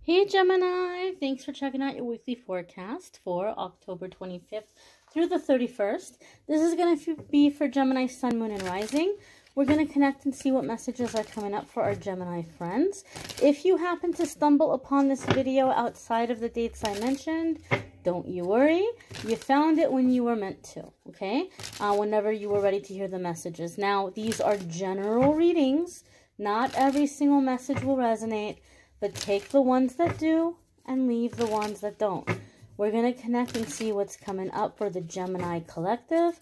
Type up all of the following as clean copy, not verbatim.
Hey Gemini, thanks for checking out your weekly forecast for October 25th through the 31st. This is going to be for Gemini, Sun, Moon, and Rising. We're going to connect and see what messages are coming up for our Gemini friends. If you happen to stumble upon this video outside of the dates I mentioned, don't you worry. You found it when you were meant to, okay? Whenever you were ready to hear the messages. Now, these are general readings. Not every single message will resonate. But take the ones that do and leave the ones that don't. We're going to connect and see what's coming up for the Gemini collective.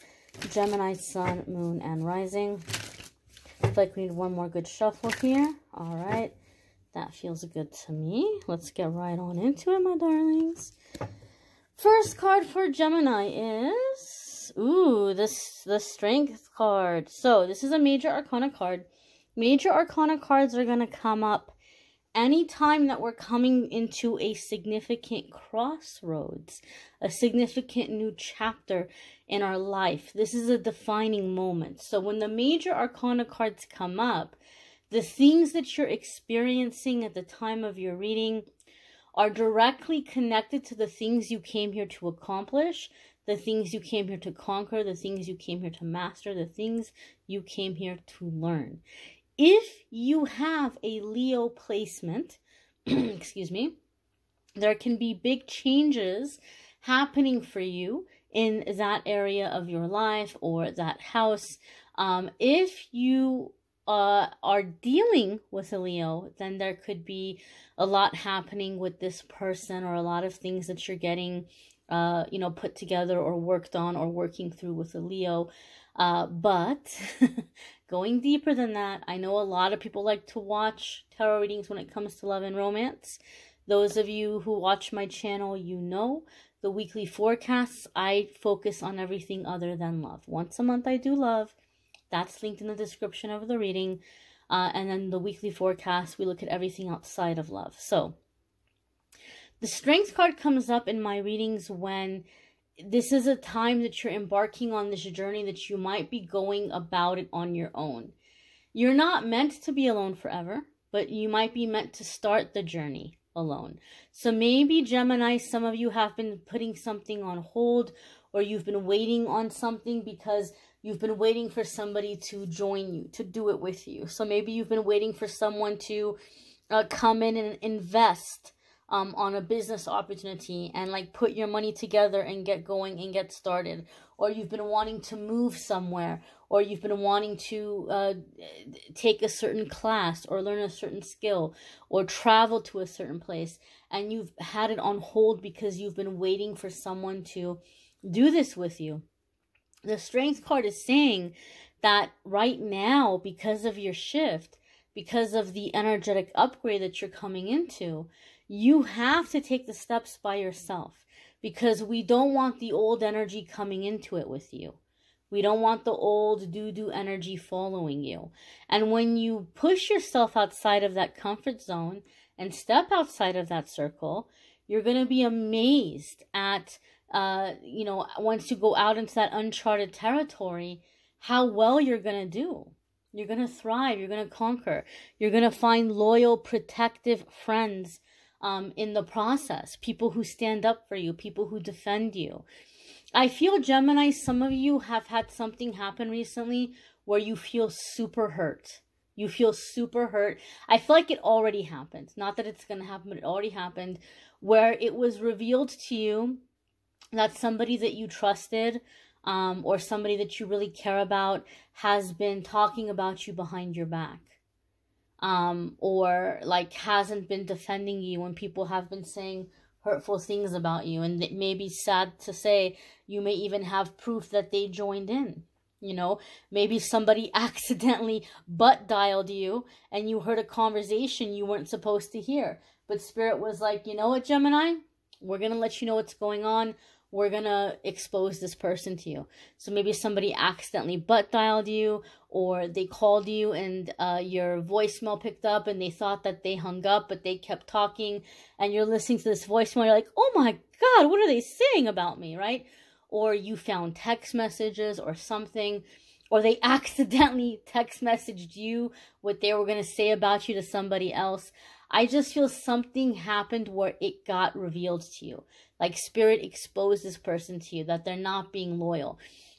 Gemini, Sun, Moon, and Rising. Looks like we need one more good shuffle here. All right. That feels good to me. Let's get right on into it, my darlings. First card for Gemini is... the Strength card. So, this is a Major Arcana card. Major Arcana cards are going to come up anytime that we're coming into a significant crossroads, a significant new chapter in our life. This is a defining moment. So when the Major Arcana cards come up, the things that you're experiencing at the time of your reading are directly connected to the things you came here to accomplish, the things you came here to conquer, the things you came here to master, the things you came here to learn. If you have a Leo placement, excuse me, there can be big changes happening for you in that area of your life or that house. If you are dealing with a Leo, then there could be a lot happening with this person or a lot of things that you're getting, put together or worked on or working through with a Leo. But going deeper than that, I know a lot of people like to watch tarot readings when it comes to love and romance. Those of you who watch my channel, you know the weekly forecasts, I focus on everything other than love. Once a month I do love. That's linked in the description of the reading. And then the weekly forecast, we look at everything outside of love. So, the Strength card comes up in my readings when this is a time that you're embarking on this journey that you might be going about it on your own. You're not meant to be alone forever, but you might be meant to start the journey alone. So maybe Gemini, some of you have been putting something on hold, or you've been waiting on something because you've been waiting for somebody to join you, to do it with you. So maybe you've been waiting for someone to come in and invest on a business opportunity and like put your money together and get going and get started. Or you've been wanting to move somewhere, or you've been wanting to take a certain class or learn a certain skill or travel to a certain place, and you've had it on hold because you've been waiting for someone to do this with you. The Strength card is saying that right now, because of your shift, because of the energetic upgrade that you're coming into, you have to take the steps by yourself, because we don't want the old energy coming into it with you. We don't want the old doo-doo energy following you. And when you push yourself outside of that comfort zone and step outside of that circle, you're going to be amazed at, once you go out into that uncharted territory, how well you're going to do. You're going to thrive. You're going to conquer. You're going to find loyal, protective friends in the process. People who stand up for you. People who defend you. I feel, Gemini, some of you have had something happen recently where you feel super hurt. You feel super hurt. I feel like it already happened. Not that it's going to happen, but it already happened. Where it was revealed to you that somebody that you trusted or somebody that you really care about has been talking about you behind your back. Or like hasn't been defending you when people have been saying hurtful things about you. And it may be sad to say, you may even have proof that they joined in. Maybe somebody accidentally butt dialed you and you heard a conversation you weren't supposed to hear. But Spirit was like, you know what, Gemini? We're going to let you know what's going on. We're going to expose this person to you. So maybe somebody accidentally butt dialed you, or they called you and your voicemail picked up and they thought that they hung up, but they kept talking, and you're listening to this voicemail. You're like, oh my God, what are they saying about me, right? Or you found text messages or something, or they accidentally text messaged you what they were going to say about you to somebody else. I just feel something happened where it got revealed to you. Like spirit exposed this person to you, that they're not being loyal.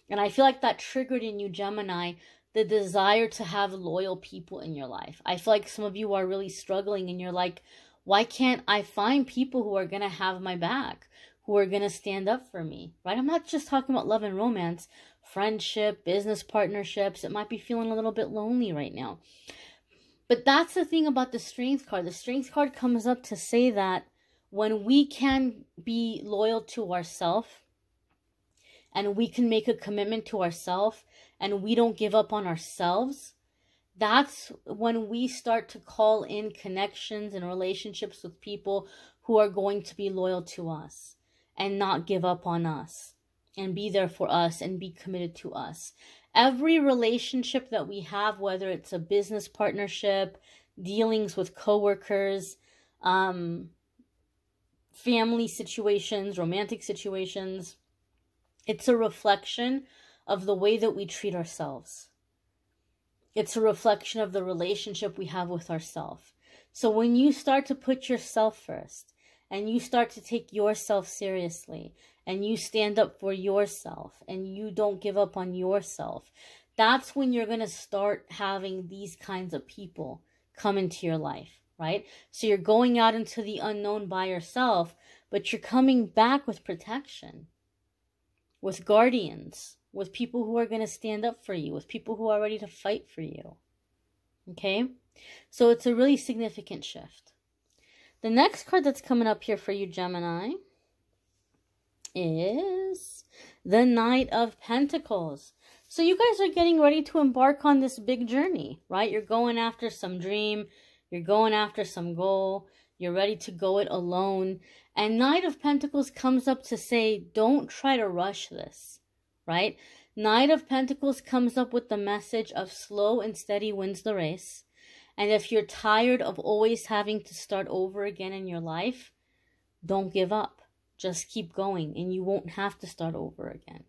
And I feel like that triggered in you, Gemini, the desire to have loyal people in your life. I feel like some of you are really struggling and you're like, why can't I find people who are going to have my back, who are going to stand up for me, right? I'm not just talking about love and romance, friendship, business partnerships. It might be feeling a little bit lonely right now. But that's the thing about the Strength card. The Strength card comes up to say that when we can be loyal to ourselves and we can make a commitment to ourselves and we don't give up on ourselves, that's when we start to call in connections and relationships with people who are going to be loyal to us and not give up on us and be there for us and be committed to us. Every relationship that we have, whether it's a business partnership, dealings with coworkers, family situations, romantic situations, it's a reflection of the way that we treat ourselves. It's a reflection of the relationship we have with ourselves. So when you start to put yourself first and you start to take yourself seriously and you stand up for yourself and you don't give up on yourself, that's when you're going to start having these kinds of people come into your life, right? So you're going out into the unknown by yourself, but you're coming back with protection, with guardians, with people who are going to stand up for you, with people who are ready to fight for you. Okay? So it's a really significant shift. The next card that's coming up here for you, Gemini, is the Knight of Pentacles. So you guys are getting ready to embark on this big journey, right? You're going after some dream. You're going after some goal. You're ready to go it alone. And Knight of Pentacles comes up to say, don't try to rush this, right? Knight of Pentacles comes up with the message of slow and steady wins the race. And if you're tired of always having to start over again in your life, don't give up. Just keep going and you won't have to start over again.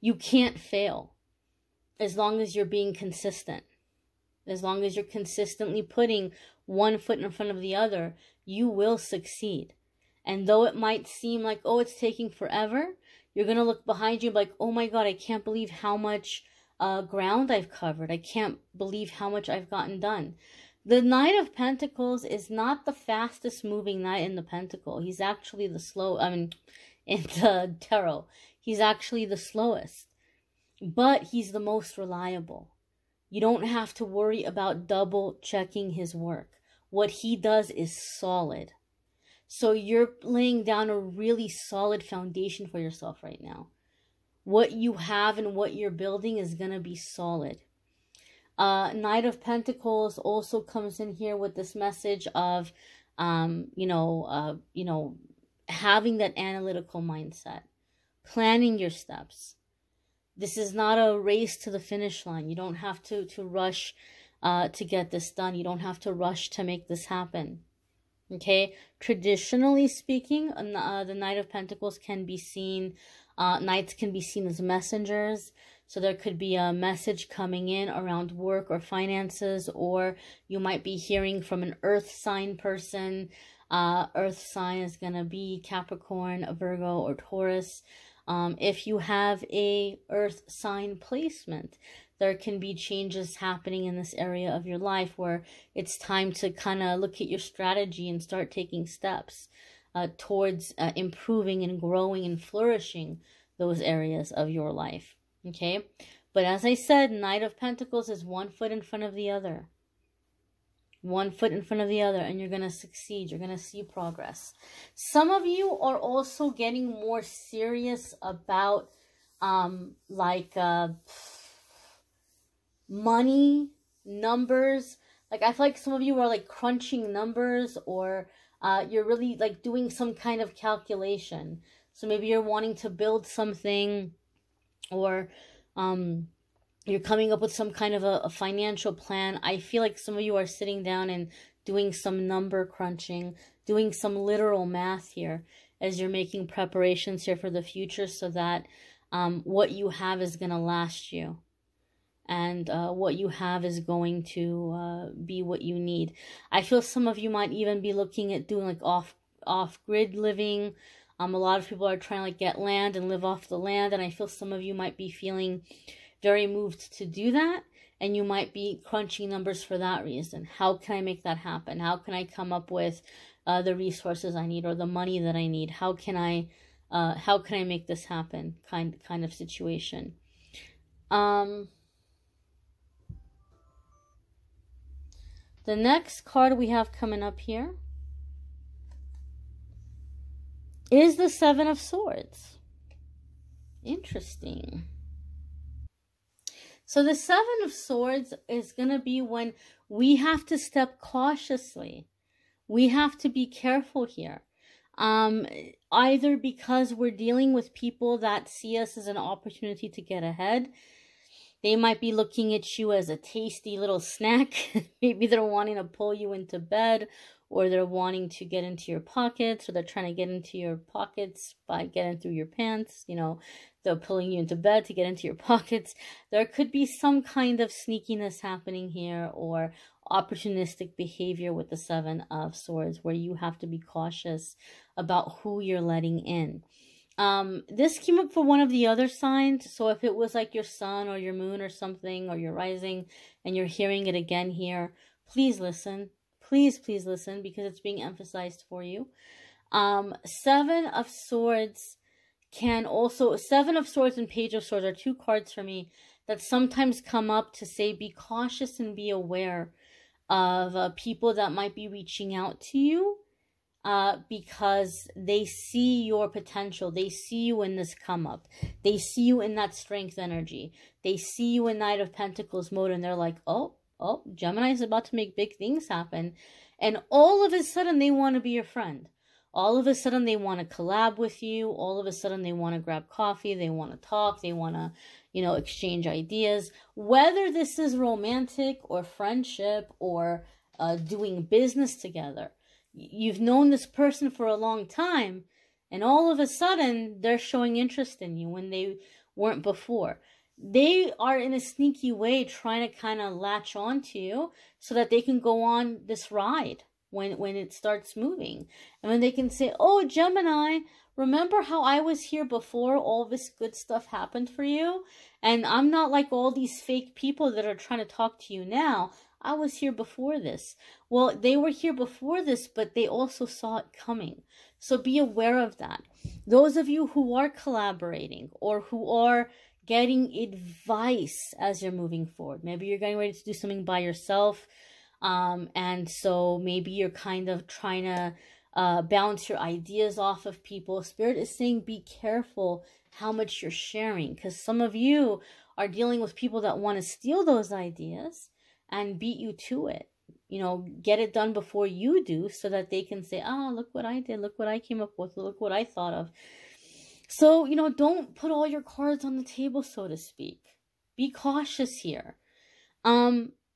You can't fail as long as you're being consistent. As long as you're consistently putting one foot in front of the other, you will succeed. And though it might seem like, oh, it's taking forever, you're going to look behind you like, oh my God, I can't believe how much ground I've covered. I can't believe how much I've gotten done. The Knight of Pentacles is not the fastest moving knight in the pentacle. He's actually the in the tarot. He's actually the slowest. But he's the most reliable. You don't have to worry about double checking his work. What he does is solid. So you're laying down a really solid foundation for yourself right now. What you have and what you're building is going to be solid. Knight of Pentacles also comes in here with this message of, having that analytical mindset, planning your steps. This is not a race to the finish line. You don't have to rush to get this done. You don't have to rush to make this happen. Okay? Traditionally speaking, the Knight of Pentacles can be seen, knights can be seen as messengers. So there could be a message coming in around work or finances, or you might be hearing from an earth sign person. Earth sign is going to be Capricorn, Virgo, or Taurus. If you have a earth sign placement, there can be changes happening in this area of your life where it's time to kind of look at your strategy and start taking steps towards improving and growing and flourishing those areas of your life. Okay, but as I said, Knight of Pentacles is one foot in front of the other. One foot in front of the other, and you're going to succeed. You're going to see progress. Some of you are also getting more serious about money, numbers. Like I feel like some of you are like crunching numbers, or you're really like doing some kind of calculation. So maybe you're wanting to build something, or you're coming up with some kind of a financial plan. I feel like some of you are sitting down and doing some number crunching, doing some literal math here as you're making preparations here for the future, so that what you have is going to last you. and what you have is going to be what you need. I feel some of you might even be looking at doing like off-grid living. A lot of people are trying to like get land and live off the land, and I feel some of you might be feeling very moved to do that, and you might be crunching numbers for that reason. How can I make that happen? How can I come up with the resources I need or the money that I need? How can I make this happen? Kind of situation. The next card we have coming up here is the Seven of Swords. Interesting. So the Seven of Swords is going to be when we have to step cautiously. We have to be careful here. Either because we're dealing with people that see us as an opportunity to get ahead. They might be looking at you as a tasty little snack. Maybe they're wanting to pull you into bed, or they're wanting to get into your pockets, or they're trying to get into your pockets by getting through your pants. You know, they're pulling you into bed to get into your pockets. There could be some kind of sneakiness happening here, or opportunistic behavior with the Seven of Swords, where you have to be cautious about who you're letting in. This came up for one of the other signs. So if it was like your sun or your moon or something, or your rising, and you're hearing it again here, please listen. Please listen, because it's being emphasized for you. Seven of Swords can also, Seven of Swords and Page of Swords are two cards for me that sometimes come up to say be cautious and be aware of people that might be reaching out to you. Because they see your potential. They see you in this come up. They see you in that strength energy. They see you in Knight of Pentacles mode, and they're like, oh, Gemini is about to make big things happen. And all of a sudden, they want to be your friend. All of a sudden, they want to collab with you. All of a sudden, they want to grab coffee. They want to talk. They want to, you know, exchange ideas. Whether this is romantic or friendship or doing business together. You've known this person for a long time, and all of a sudden, they're showing interest in you when they weren't before. They are in a sneaky way trying to kind of latch on to you so that they can go on this ride when it starts moving. And when they can say, oh, Gemini, remember how I was here before all this good stuff happened for you? And I'm not like all these fake people that are trying to talk to you now. I was here before this. Well, they were here before this, but they also saw it coming. So be aware of that. Those of you who are collaborating or who are getting advice as you're moving forward. Maybe you're getting ready to do something by yourself. And so maybe you're kind of trying to bounce your ideas off of people. Spirit is saying be careful how much you're sharing, because some of you are dealing with people that want to steal those ideas and beat you to it. You know, get it done before you do so that they can say, oh, look what I did. Look what I came up with. Look what I thought of. So, you know, don't put all your cards on the table, so to speak. Be cautious here.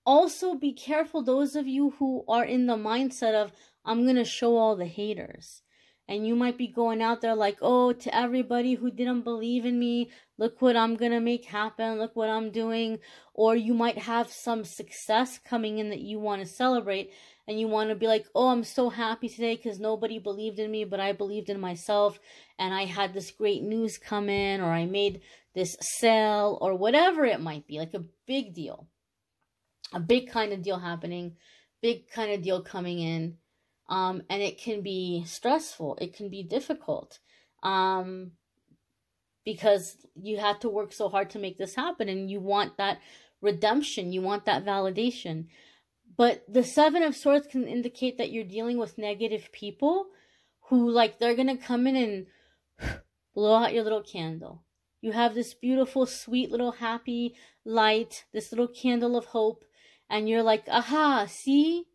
Also, be careful, those of you who are in the mindset of, I'm going to show all the haters. And you might be going out there like, oh, to everybody who didn't believe in me, look what I'm going to make happen. Look what I'm doing. Or you might have some success coming in that you want to celebrate. And you want to be like, oh, I'm so happy today because nobody believed in me, but I believed in myself. And I had this great news come in, or I made this sale, or whatever it might be. Like a big deal. A big kind of deal happening. Big kind of deal coming in. And it can be stressful. It can be difficult. Because you had to work so hard to make this happen. And you want that redemption. You want that validation. But the Seven of Swords can indicate that you're dealing with negative people who, like, they're going to come in and blow out your little candle. You have this beautiful, sweet, little happy light, this little candle of hope. And you're like, aha, see,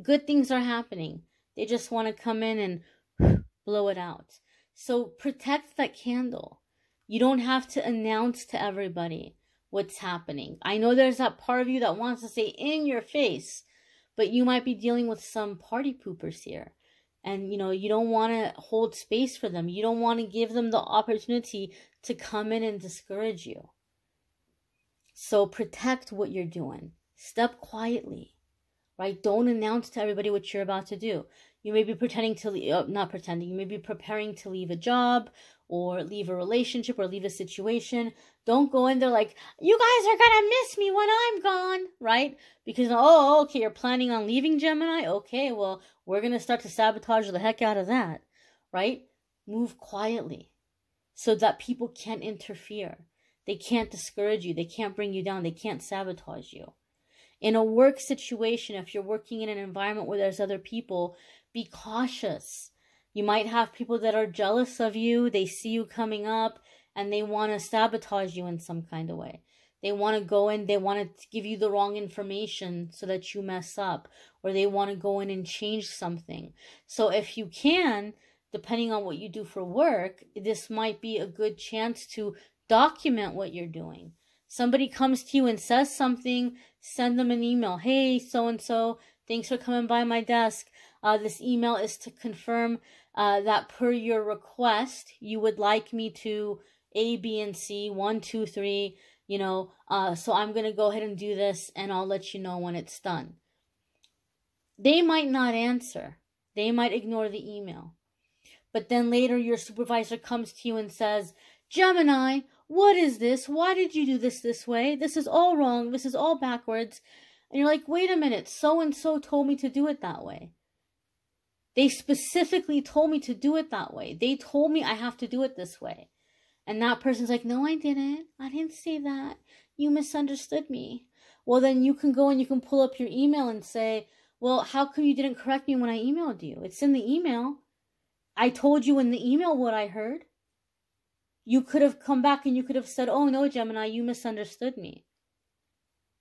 good things are happening. They just want to come in and blow it out. So protect that candle. You don't have to announce to everybody what's happening. I know there's that part of you that wants to say in your face, but you might be dealing with some party poopers here. And, you know, you don't want to hold space for them. You don't want to give them the opportunity to come in and discourage you. So protect what you're doing. Step quietly, right? Don't announce to everybody what you're about to do. You may be pretending to not pretending. You may be preparing to leave a job or leave a relationship or leave a situation. Don't go in there like, you guys are going to miss me when I'm gone, right? Because, oh, okay, you're planning on leaving, Gemini? Okay, well, we're going to start to sabotage the heck out of that, right? Move quietly so that people can't interfere. They can't discourage you. They can't bring you down. They can't sabotage you. In a work situation, if you're working in an environment where there's other people, be cautious. You might have people that are jealous of you. They see you coming up and they want to sabotage you in some kind of way. They want to go in, they want to give you the wrong information so that you mess up, or they want to go in and change something. So if you can, depending on what you do for work, this might be a good chance to document what you're doing. Somebody comes to you and says something, send them an email. Hey, so-and-so, thanks for coming by my desk. This email is to confirm that per your request, you would like me to A, B, and C, 1, 2, 3, so I'm going to go ahead and do this and I'll let you know when it's done. They might not answer. They might ignore the email. But then later your supervisor comes to you and says, Gemini, what is this? Why did you do this way? This is all wrong. This is all backwards. And you're like, wait a minute, so-and-so told me to do it that way. They specifically told me to do it that way. They told me I have to do it this way. And that person's like, no, I didn't. I didn't say that. You misunderstood me. Well, then you can go and you can pull up your email and say, well, how come you didn't correct me when I emailed you? It's in the email. I told you in the email what I heard. You could have come back and you could have said, oh, no, Gemini, you misunderstood me.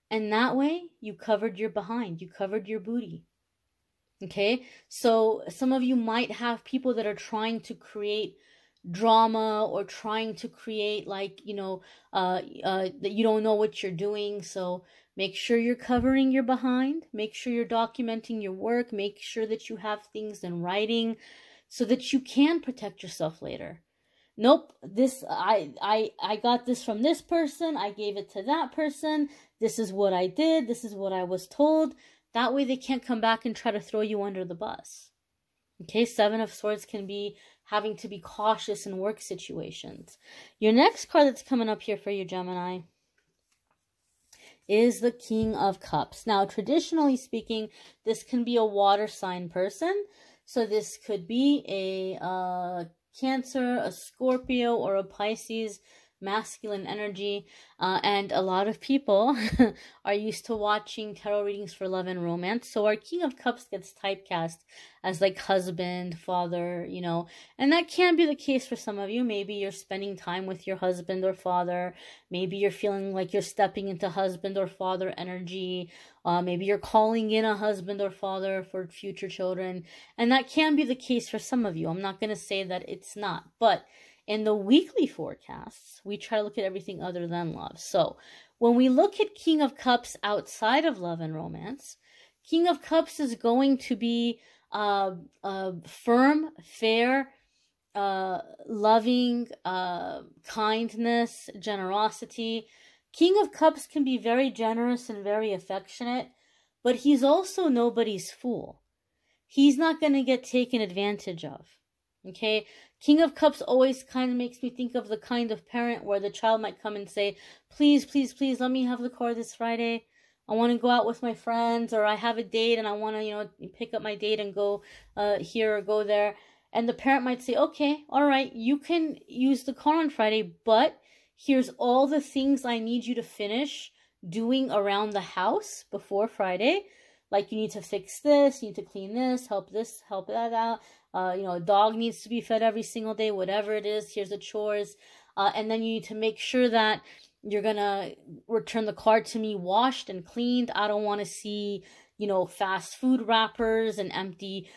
And that way, you covered your behind. You covered your booty. Okay? So some of you might have people that are trying to create drama or trying to create that you don't know what you're doing. So make sure you're covering your behind. Make sure you're documenting your work. Make sure that you have things in writing so that you can protect yourself later. Nope, I got this from this person. I gave it to that person. This is what I did. This is what I was told. That way they can't come back and try to throw you under the bus. Okay, 7 of Swords can be having to be cautious in work situations. Your next card that's coming up here for you, Gemini, is the King of Cups. Now, traditionally speaking, this can be a water sign person. So this could be a Cancer, a Scorpio, or a Pisces, masculine energy. And a lot of people are used to watching tarot readings for love and romance. So our King of Cups gets typecast as like husband, father, and that can be the case for some of you. Maybe you're spending time with your husband or father. Maybe you're feeling like you're stepping into husband or father energy. Maybe you're calling in a husband or father for future children. And that can be the case for some of you. I'm not going to say that it's not, but in the weekly forecasts, we try to look at everything other than love. So when we look at King of Cups outside of love and romance, King of Cups is going to be firm, fair, loving, kindness, generosity. King of Cups can be very generous and very affectionate, but he's also nobody's fool. He's not going to get taken advantage of. Okay, King of Cups always kind of makes me think of the kind of parent where the child might come and say, please, please, please, let me have the car this Friday. I want to go out with my friends, or I have a date and I want to, pick up my date and go here or go there. And the parent might say, okay, all right, you can use the car on Friday, but here's all the things I need you to finish doing around the house before Friday. Like you need to fix this, you need to clean this, help that out. A dog needs to be fed every single day, whatever it is. Here's the chores. And then you need to make sure that you're going to return the car to me washed and cleaned. I don't want to see, fast food wrappers and empty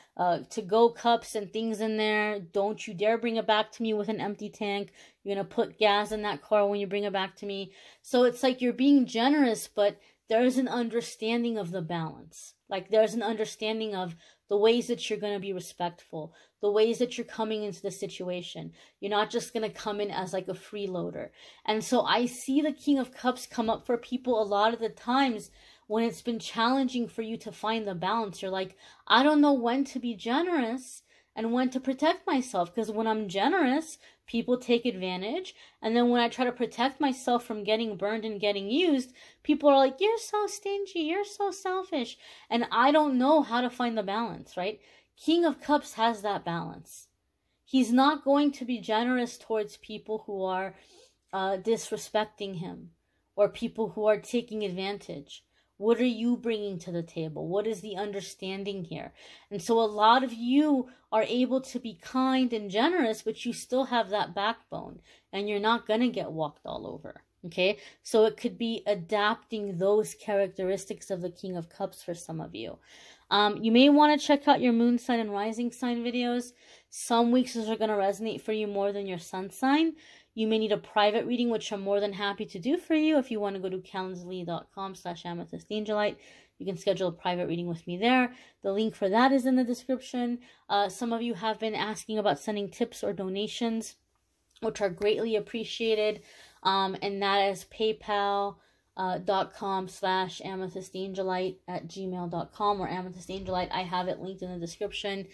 to-go cups and things in there. Don't you dare bring it back to me with an empty tank. You're going to put gas in that car when you bring it back to me. So it's like you're being generous, but there's an understanding of the balance. Like there's an understanding of the ways that you're going to be respectful, the ways that you're coming into the situation. You're not just going to come in as like a freeloader. And so I see the King of Cups come up for people a lot of the times when it's been challenging for you to find the balance. You're like, I don't know when to be generous and when to protect myself, because when I'm generous, people take advantage. And then when I try to protect myself from getting burned and getting used, people are like, you're so stingy, you're so selfish. And I don't know how to find the balance, right? King of Cups has that balance. He's not going to be generous towards people who are disrespecting him or people who are taking advantage. What are you bringing to the table? What is the understanding here? And so a lot of you are able to be kind and generous, but you still have that backbone and you're not going to get walked all over. Okay, so it could be adapting those characteristics of the King of Cups for some of you. You may want to check out your moon sign and rising sign videos. Some weeks those are going to resonate for you more than your sun sign. You may need a private reading, which I'm more than happy to do for you. If you want to go to calendly.com/amethystangelite, you can schedule a private reading with me there. The link for that is in the description. Some of you have been asking about sending tips or donations, which are greatly appreciated. And that is paypal.com/amethystangelite@gmail.com or amethystangelite. I have it linked in the description.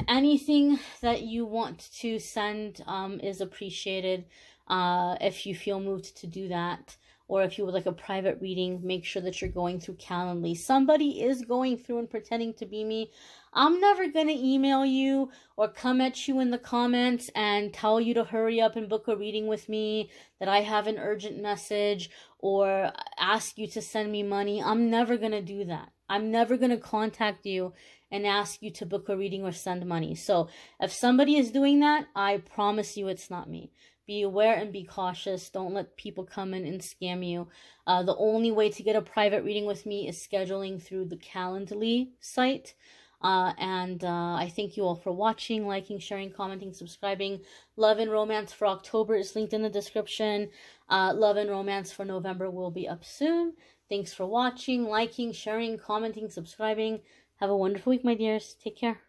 Anything that you want to send is appreciated. If you feel moved to do that, or if you would like a private reading, make sure that you're going through Calendly. Somebody is going through and pretending to be me. I'm never going to email you or come at you in the comments and tell you to hurry up and book a reading with me, that I have an urgent message, or ask you to send me money. I'm never going to do that. I'm never going to contact you and ask you to book a reading or send money. So if somebody is doing that, I promise you it's not me. Be aware and be cautious. Don't let people come in and scam you. The only way to get a private reading with me is scheduling through the Calendly site. I thank you all for watching, liking, sharing, commenting, subscribing. Love and Romance for October is linked in the description. Love and Romance for November will be up soon. Thanks for watching, liking, sharing, commenting, subscribing. Have a wonderful week, my dears. Take care.